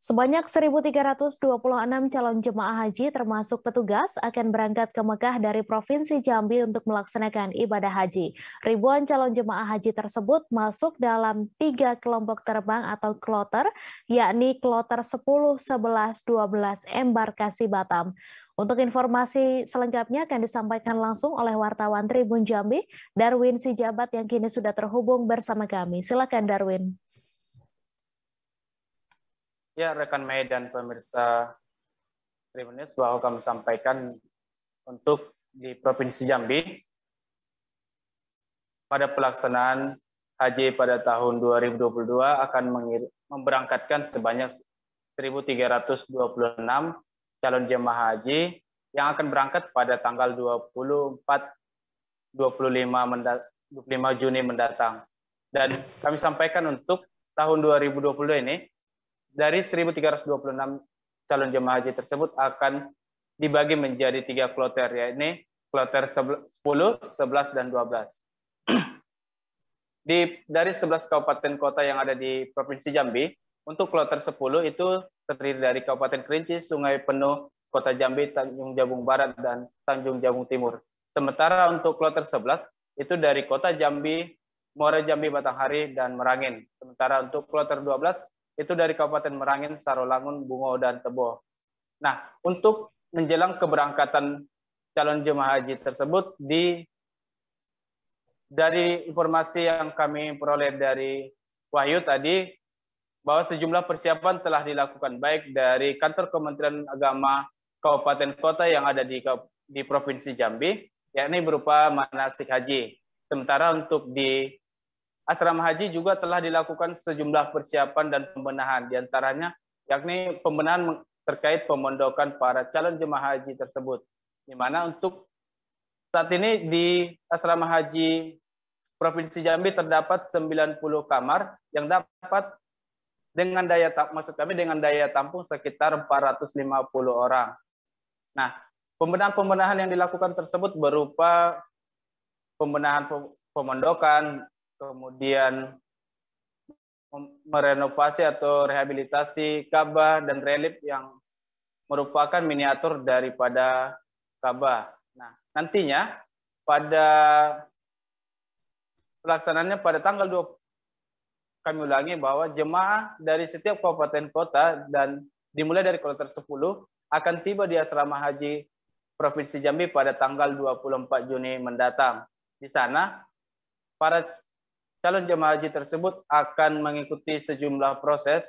Sebanyak 1.326 calon jemaah haji termasuk petugas akan berangkat ke Mekah dari Provinsi Jambi untuk melaksanakan ibadah haji. Ribuan calon jemaah haji tersebut masuk dalam 3 kelompok terbang atau kloter, yakni kloter 10, 11, 12 embarkasi Batam. Untuk informasi selengkapnya akan disampaikan langsung oleh wartawan Tribun Jambi, Darwin Sijabat yang kini sudah terhubung bersama kami. Silakan Darwin. Ya, rekan Mei dan pemirsa Tribun News, bahwa kami sampaikan untuk di Provinsi Jambi pada pelaksanaan haji pada tahun 2022 akan memberangkatkan sebanyak 1.326 calon jemaah haji yang akan berangkat pada tanggal 25 Juni mendatang. Dan kami sampaikan untuk tahun 2020 ini, dari 1.326 calon jemaah haji tersebut akan dibagi menjadi 3 kloter, yakni kloter 10, 11, dan 12. Dari 11 kabupaten kota yang ada di Provinsi Jambi, untuk kloter 10 itu terdiri dari Kabupaten Kerinci, Sungai Penuh, Kota Jambi, Tanjung Jabung Barat, dan Tanjung Jabung Timur. Sementara untuk kloter 11 itu dari Kota Jambi, Muara Jambi, Batanghari, dan Merangin. Sementara untuk kloter 12 itu dari Kabupaten Merangin, Sarolangun, Bungo, dan Tebo. Nah, untuk menjelang keberangkatan calon jemaah haji tersebut, dari informasi yang kami peroleh dari Wahyu tadi, bahwa sejumlah persiapan telah dilakukan baik dari kantor Kementerian Agama Kabupaten Kota yang ada di Provinsi Jambi, yakni berupa manasik haji. Sementara untuk di asrama haji juga telah dilakukan sejumlah persiapan dan pembenahan, diantaranya yakni pembenahan terkait pemondokan para calon jemaah haji tersebut. Di mana untuk saat ini di asrama haji Provinsi Jambi terdapat 90 kamar yang dapat dengan daya tampung sekitar 450 orang. Nah, pembenahan yang dilakukan tersebut berupa pembenahan pemondokan, kemudian merenovasi atau rehabilitasi Ka'bah dan relief yang merupakan miniatur daripada Ka'bah. Nah, nantinya pada pelaksanaannya pada tanggal 20, kami ulangi bahwa jemaah dari setiap kabupaten kota dan dimulai dari kloter 10 akan tiba di asrama haji Provinsi Jambi pada tanggal 24 Juni mendatang. Di sana, para calon jemaah haji tersebut akan mengikuti sejumlah proses.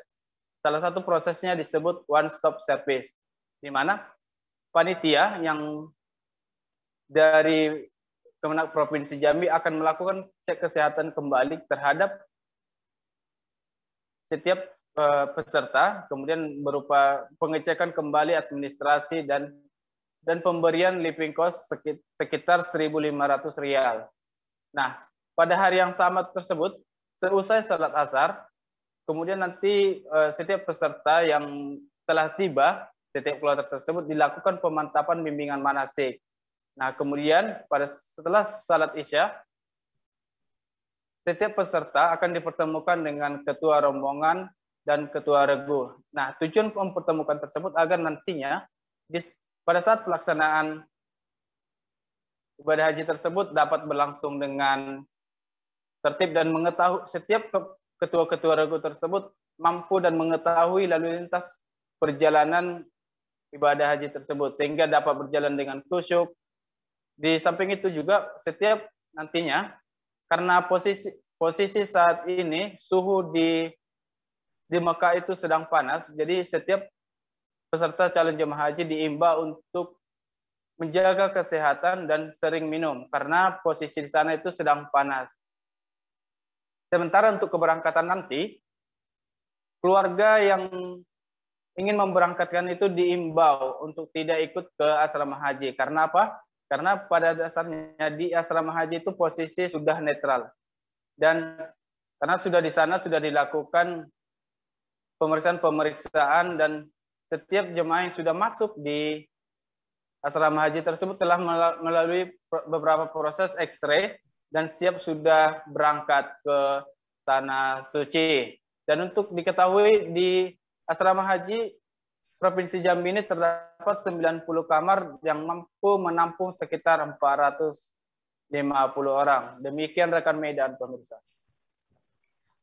Salah satu prosesnya disebut one stop service, di mana panitia yang dari Kemenak Provinsi Jambi akan melakukan cek kesehatan kembali terhadap setiap peserta, kemudian berupa pengecekan kembali administrasi dan pemberian living cost sekitar 1.500 rial. Nah, pada hari yang sama tersebut, seusai salat asar, kemudian nanti setiap peserta yang telah tiba, setiap kloter tersebut dilakukan pemantapan bimbingan manasik. Nah, kemudian setelah salat isya, setiap peserta akan dipertemukan dengan ketua rombongan dan ketua regu. Nah, tujuan mempertemukan tersebut agar nantinya pada saat pelaksanaan ibadah haji tersebut dapat berlangsung dengan tertib dan mengetahui setiap ketua-ketua regu tersebut mampu dan mengetahui lalu lintas perjalanan ibadah haji tersebut sehingga dapat berjalan dengan khusyuk. Di samping itu juga setiap nantinya karena posisi saat ini suhu di Mekah itu sedang panas, jadi setiap peserta calon jemaah haji diimbau untuk menjaga kesehatan dan sering minum karena posisi di sana itu sedang panas. Sementara untuk keberangkatan nanti, keluarga yang ingin memberangkatkan itu diimbau untuk tidak ikut ke asrama haji. Karena apa? Karena pada dasarnya di asrama haji itu posisi sudah netral. Dan karena sudah di sana sudah dilakukan pemeriksaan dan setiap jemaah yang sudah masuk di asrama haji tersebut telah melalui beberapa proses X-ray dan siap sudah berangkat ke tanah suci. Dan untuk diketahui di asrama haji Provinsi Jambi ini terdapat 90 kamar yang mampu menampung sekitar 450 orang. Demikian rekan Medan, pemirsa.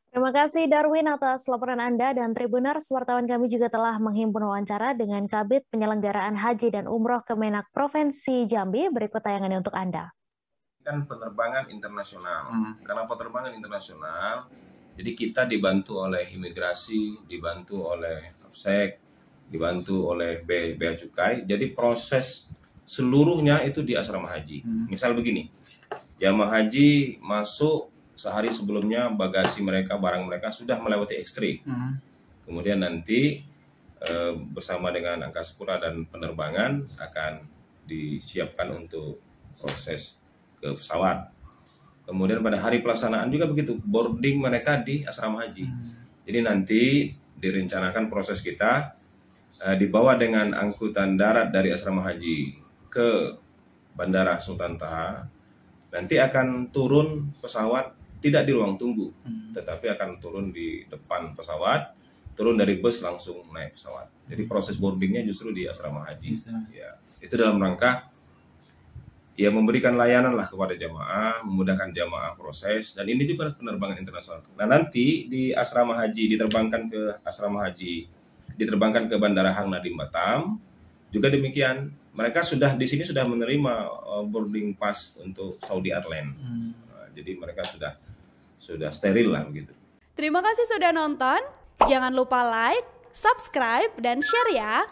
Terima kasih Darwin atas laporan Anda, dan Tribuners, wartawan kami juga telah menghimpun wawancara dengan Kabid Penyelenggaraan Haji dan Umroh Kemenak Provinsi Jambi. Berikut tayangannya untuk Anda. Kan penerbangan internasional. Karena penerbangan internasional, jadi kita dibantu oleh imigrasi, dibantu oleh APSEC, dibantu oleh Bea Cukai. Jadi proses seluruhnya itu di asrama haji. Misal begini, jamaah haji masuk sehari sebelumnya, bagasi mereka, barang mereka sudah melewati X-ray. Kemudian nanti bersama dengan Angkasa Pura dan penerbangan akan disiapkan untuk proses ke pesawat. Kemudian pada hari pelaksanaan juga begitu, boarding mereka di asrama haji. Jadi nanti direncanakan proses kita dibawa dengan angkutan darat dari asrama haji ke Bandara Sultan Taha. Nanti akan turun pesawat tidak di ruang tunggu, tetapi akan turun di depan pesawat, turun dari bus langsung naik pesawat. Jadi proses boardingnya justru di asrama haji. Ya, itu dalam rangka ya memberikan layanan lah kepada jamaah, memudahkan jamaah proses, dan ini juga penerbangan internasional. Nah nanti di asrama haji diterbangkan ke Bandara Hang Nadim Batam, juga demikian. Mereka sudah di sini sudah menerima boarding pass untuk Saudi Airlines. Jadi mereka sudah steril lah begitu. Terima kasih sudah nonton. Jangan lupa like, subscribe, dan share ya.